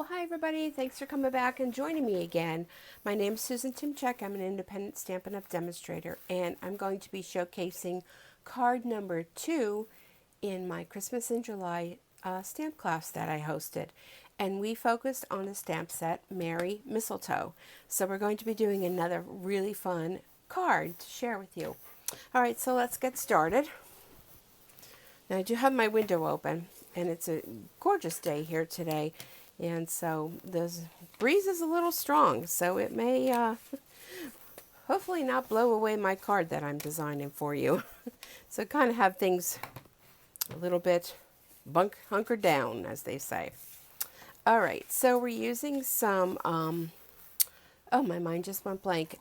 Well, hi everybody. Thanks for coming back and joining me again. My name is Susan Timchek. I'm an independent Stampin' Up! Demonstrator, and I'm going to be showcasing card number 2 in my Christmas in July stamp class that I hosted. And we focused on the stamp set, Merry Mistletoe. So we're going to be doing another really fun card to share with you. All right, so let's get started. Now I do have my window open, and it's a gorgeous day here today. And so the breeze is a little strong, so it may hopefully not blow away my card that I'm designing for you. So kind of have things a little bit hunkered down, as they say. All right, so we're using some, oh, my mind just went blank,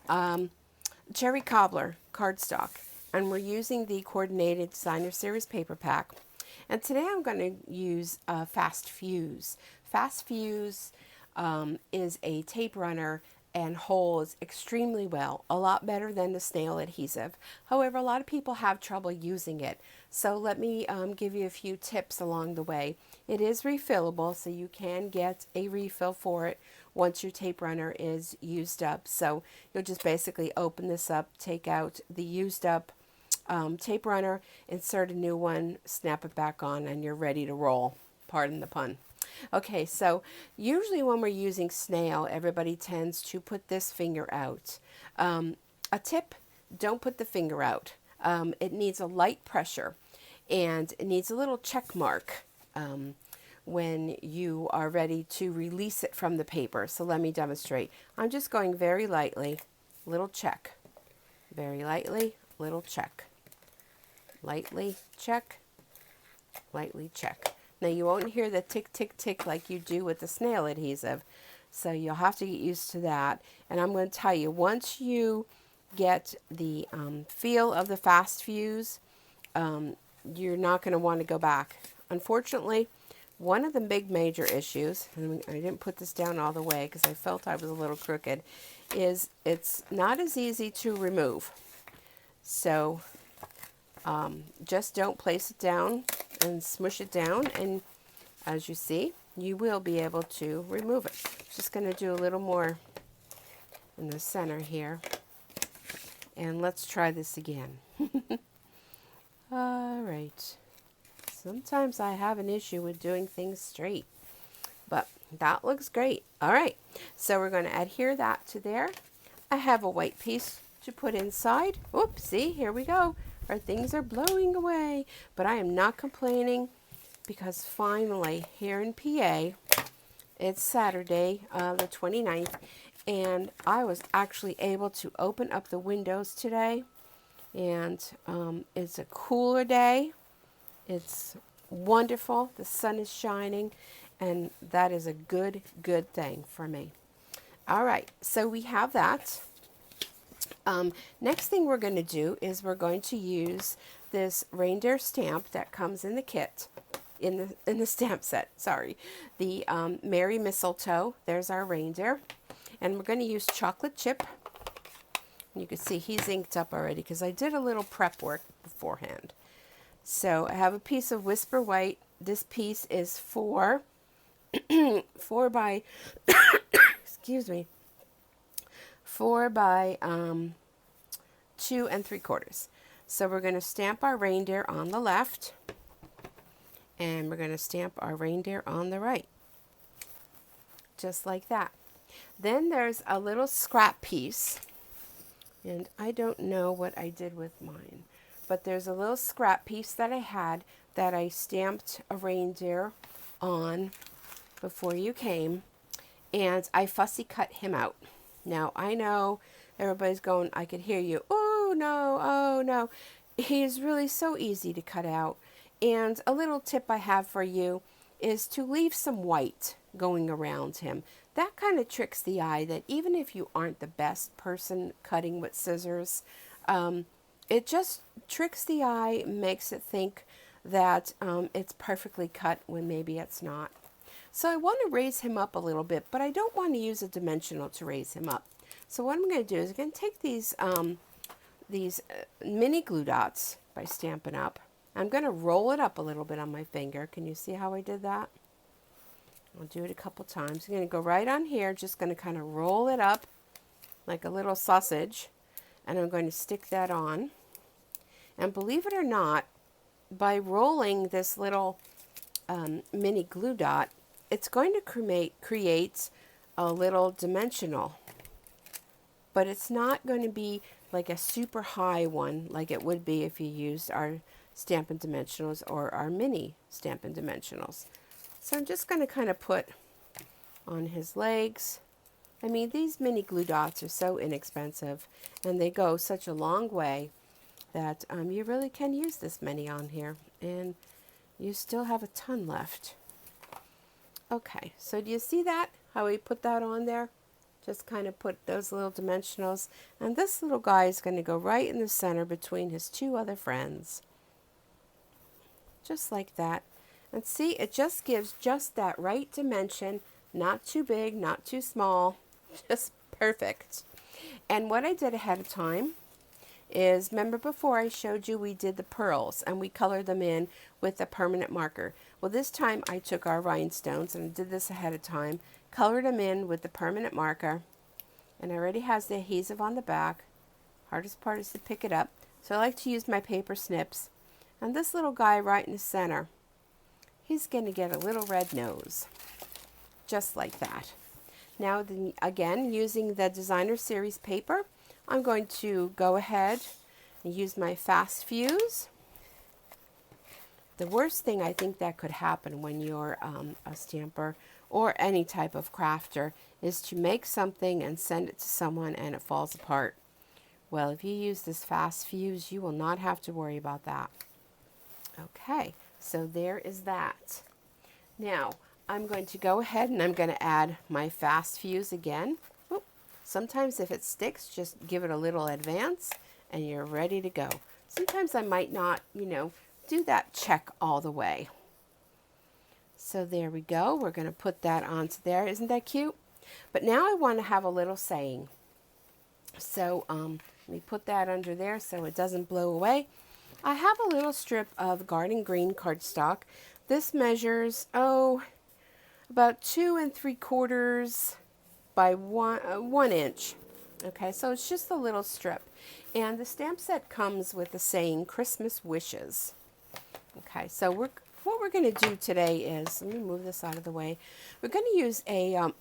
Cherry Cobbler cardstock. And we're using the Coordinated Designer Series paper pack. And today I'm going to use Fast Fuse. Fast Fuse is a tape runner and holds extremely well, a lot better than the snail adhesive. However, a lot of people have trouble using it. So let me give you a few tips along the way. It is refillable, so you can get a refill for it once your tape runner is used up. So you'll just basically open this up, take out the used up tape runner, insert a new one, snap it back on, and you're ready to roll. Pardon the pun. Okay, so usually when we're using snail, everybody tends to put this finger out. A tip, don't put the finger out. It needs a light pressure, and it needs a little check mark when you are ready to release it from the paper. So let me demonstrate. I'm just going very lightly, little check. Very lightly, little check. Lightly check, lightly check. Now you won't hear the tick, tick, tick like you do with the snail adhesive, so you'll have to get used to that. And I'm going to tell you, once you get the feel of the Fast Fuse, you're not going to want to go back. Unfortunately, one of the big major issues, and I didn't put this down all the way because I felt I was a little crooked, is it's not as easy to remove. So just don't place it down and smush it down, and as you see, you will be able to remove it. Just going to do a little more in the center here, and let's try this again. All right. Sometimes I have an issue with doing things straight, but that looks great. All right, so we're going to adhere that to there. I have a white piece to put inside. Oops, see, here we go. Our things are blowing away, but I am not complaining because finally here in PA, it's Saturday, the 29th, and I was actually able to open up the windows today, and it's a cooler day. It's wonderful. The sun is shining, and that is a good thing for me. All right, so we have that. Next thing we're going to do is we're going to use this reindeer stamp that comes in the kit, in the stamp set, sorry. The Merry Mistletoe, there's our reindeer. And we're going to use chocolate chip. You can see he's inked up already because I did a little prep work beforehand. So I have a piece of Whisper White. This piece is 4 by, excuse me, 4 by 2 3/4. So we're going to stamp our reindeer on the left, and we're going to stamp our reindeer on the right, just like that. Then there's a little scrap piece, and I don't know what I did with mine, but there's a little scrap piece that I had that I stamped a reindeer on before you came, and I fussy cut him out. Now, I know everybody's going, I could hear you, oh no. He's really so easy to cut out. And a little tip I have for you is to leave some white going around him. That kind of tricks the eye that even if you aren't the best person cutting with scissors, it just tricks the eye, makes it think that it's perfectly cut when maybe it's not. So I want to raise him up a little bit, but I don't want to use a dimensional to raise him up. So what I'm going to do is I'm going to take these mini glue dots by Stampin' Up. I'm going to roll it up a little bit on my finger. Can you see how I did that? I'll do it a couple times. I'm going to go right on here, just going to kind of roll it up like a little sausage, and I'm going to stick that on. And believe it or not, by rolling this little mini glue dot, it's going to create a little dimensional, but it's not going to be like a super high one like it would be if you used our Stampin' Dimensionals or our mini Stampin' Dimensionals. So I'm just going to kind of put on his legs. I mean, these mini glue dots are so inexpensive, and they go such a long way that you really can use this many on here, and you still have a ton left. Okay, so do you see that, how we put that on there? Just kind of put those little dimensionals, and this little guy is going to go right in the center between his two other friends. Just like that. And see, it just gives just that right dimension, not too big, not too small, just perfect. And what I did ahead of time is, remember before I showed you we did the pearls and we colored them in with a permanent marker. Well, this time I took our rhinestones and I did this ahead of time, colored them in with the permanent marker, and it already has the adhesive on the back. Hardest part is to pick it up. So I like to use my paper snips. And this little guy right in the center, he's going to get a little red nose, just like that. Now, again, using the Designer Series paper, I'm going to go ahead and use my fast fuse. The worst thing I think that could happen when you're a stamper or any type of crafter is to make something and send it to someone and it falls apart. Well, if you use this fast fuse, you will not have to worry about that. Okay, so there is that. Now, I'm going to go ahead and I'm going to add my fast fuse again. Oop. Sometimes if it sticks, just give it a little advance and you're ready to go. Sometimes I might not, do that check all the way. So there we go. We're going to put that onto there. Isn't that cute? But now I want to have a little saying. So let me put that under there so it doesn't blow away. I have a little strip of garden green cardstock. This measures, about 2 3/4 by 1 inch. Okay, so it's just a little strip. And the stamp set comes with the saying Christmas wishes. Okay, so what we're going to do today is, let me move this out of the way. We're going to use a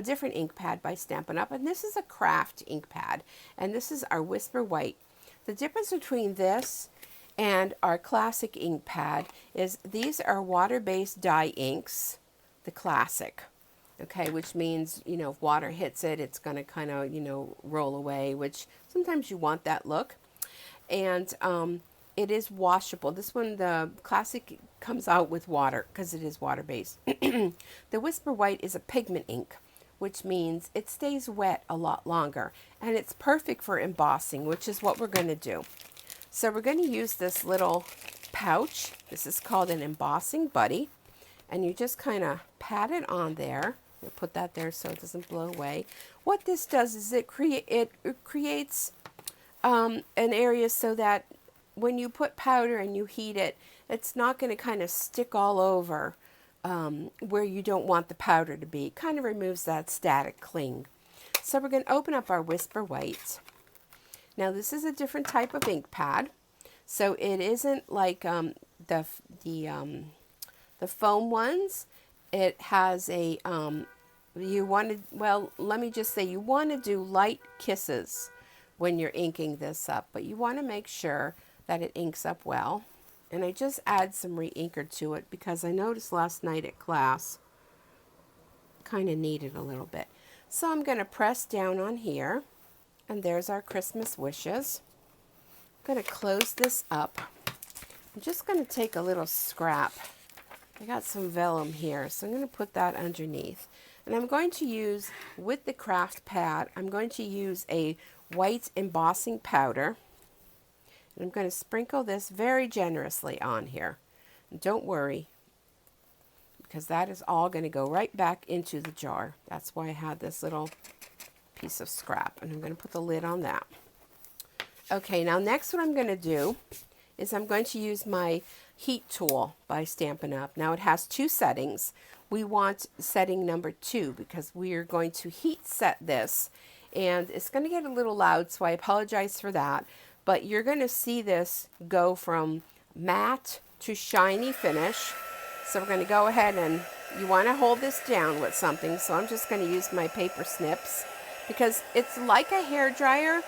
different ink pad by Stampin' Up, and this is a craft ink pad, and this is our Whisper White. The difference between this and our classic ink pad is these are water-based dye inks, the classic, okay, which means, if water hits it, it's going to kind of, roll away, which sometimes you want that look. And it is washable. This one, the classic, comes out with water because it is water-based. The Whisper White is a pigment ink, which means it stays wet a lot longer, and it's perfect for embossing, which is what we're going to do. So we're going to use this little pouch. This is called an embossing buddy, and you just kind of pat it on there. You put that there so it doesn't blow away. What this does is it creates an area so that when you put powder and you heat it, it's not going to kind of stick all over where you don't want the powder to be. It kind of removes that static cling. So we're going to open up our Whisper White. Now this is a different type of ink pad, so it isn't like the foam ones. It has a you want to do light kisses when you're inking this up, but you want to make sure that it inks up well. And I just add some re-inker to it because I noticed last night at class kind of needed a little bit. So I'm going to press down on here, and there's our Christmas wishes. I'm going to close this up. I'm just going to take a little scrap. I got some vellum here, so I'm going to put that underneath. And I'm going to use, with the craft pad, I'm going to use a white embossing powder. And I'm going to sprinkle this very generously on here. And don't worry, because that is all going to go right back into the jar. That's why I had this little piece of scrap. And I'm going to put the lid on that. Okay, now next what I'm going to do is I'm going to use my heat tool by Stampin' Up. Now it has two settings. we want setting number 2 because we are going to heat set this. And it's going to get a little loud, so I apologize for that. But you're going to see this go from matte to shiny finish. So we're going to go ahead and you want to hold this down with something. So I'm just going to use my paper snips because it's like a hair dryer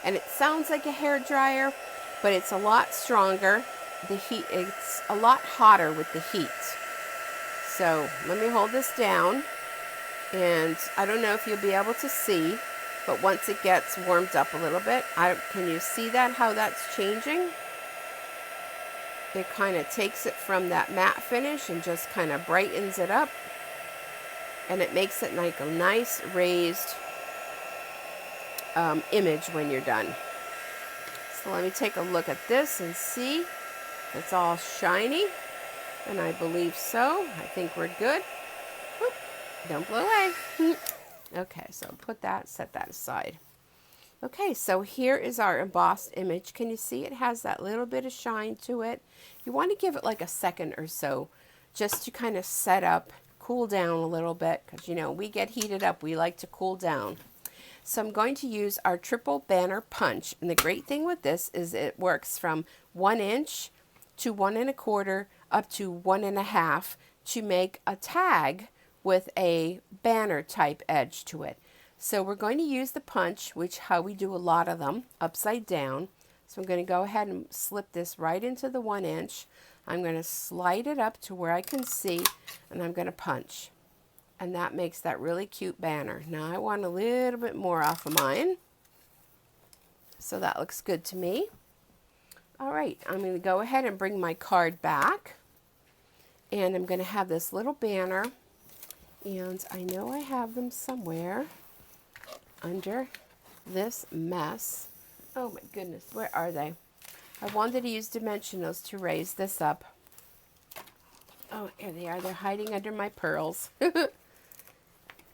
and it sounds like a hair dryer, but it's a lot stronger. The heat, it's a lot hotter with the heat. So let me hold this down, and I don't know if you'll be able to see, but once it gets warmed up a little bit, can you see that, how that's changing? It kind of takes it from that matte finish and just kind of brightens it up, and it makes it like a nice raised image when you're done. So let me take a look at this and see. It's all shiny, and I believe so. I think we're good. Whoop, don't blow away. Okay, so put that, set that aside. Okay, so here is our embossed image. Can you see it has that little bit of shine to it? You want to give it like a second or so just to kind of set up, cool down a little bit, because you know, we get heated up. We like to cool down. So I'm going to use our triple banner punch. And the great thing with this is it works from 1 inch to 1 1/4 up to 1 1/2 to make a tag with a banner type edge to it. So we're going to use the punch, which how we do a lot of them, upside down. So I'm going to go ahead and slip this right into the 1 inch. I'm going to slide it up to where I can see, and I'm going to punch. And that makes that really cute banner. Now I want a little bit more off of mine. So that looks good to me. All right, I'm going to go ahead and bring my card back. And I'm going to have this little banner. And I know I have them somewhere under this mess. Oh my goodness, where are they? I wanted to use dimensionals to raise this up. Oh, here they are. They're hiding under my pearls.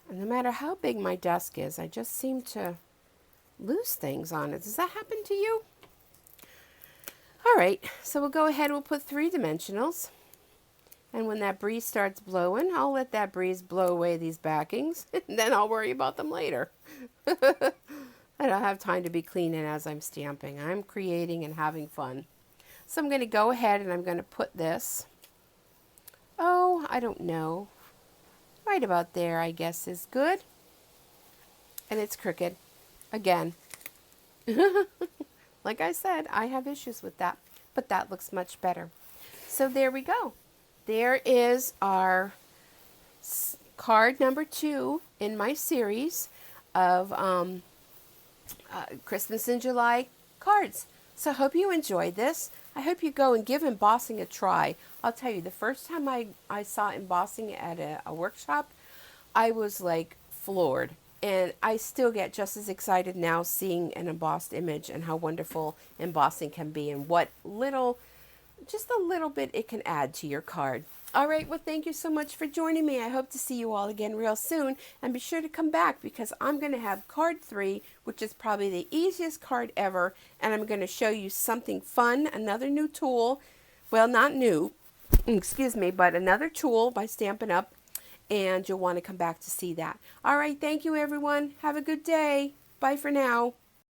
And no matter how big my desk is, I just seem to lose things on it. Does that happen to you? All right, so we'll go ahead and we'll put 3 dimensionals. And when that breeze starts blowing, I'll let that breeze blow away these backings, and then I'll worry about them later. I don't have time to be cleaning as I'm stamping. I'm creating and having fun. So I'm going to go ahead and I'm going to put this, oh, I don't know, right about there, I guess is good. And it's crooked again. Like I said, I have issues with that, but that looks much better. So there we go. There is our card number 2 in my series of Christmas in July cards. So I hope you enjoyed this. I hope you go and give embossing a try. I'll tell you, the first time I saw embossing at a workshop, I was like floored. And I still get just as excited now seeing an embossed image and how wonderful embossing can be and what little, just a little bit it can add to your card. All right, well, thank you so much for joining me. I hope to see you all again real soon. And be sure to come back because I'm going to have card 3, which is probably the easiest card ever. And I'm going to show you something fun, another new tool. Well, not new, excuse me, but another tool by Stampin' Up. And you'll want to come back to see that. All right, thank you, everyone. Have a good day. Bye for now.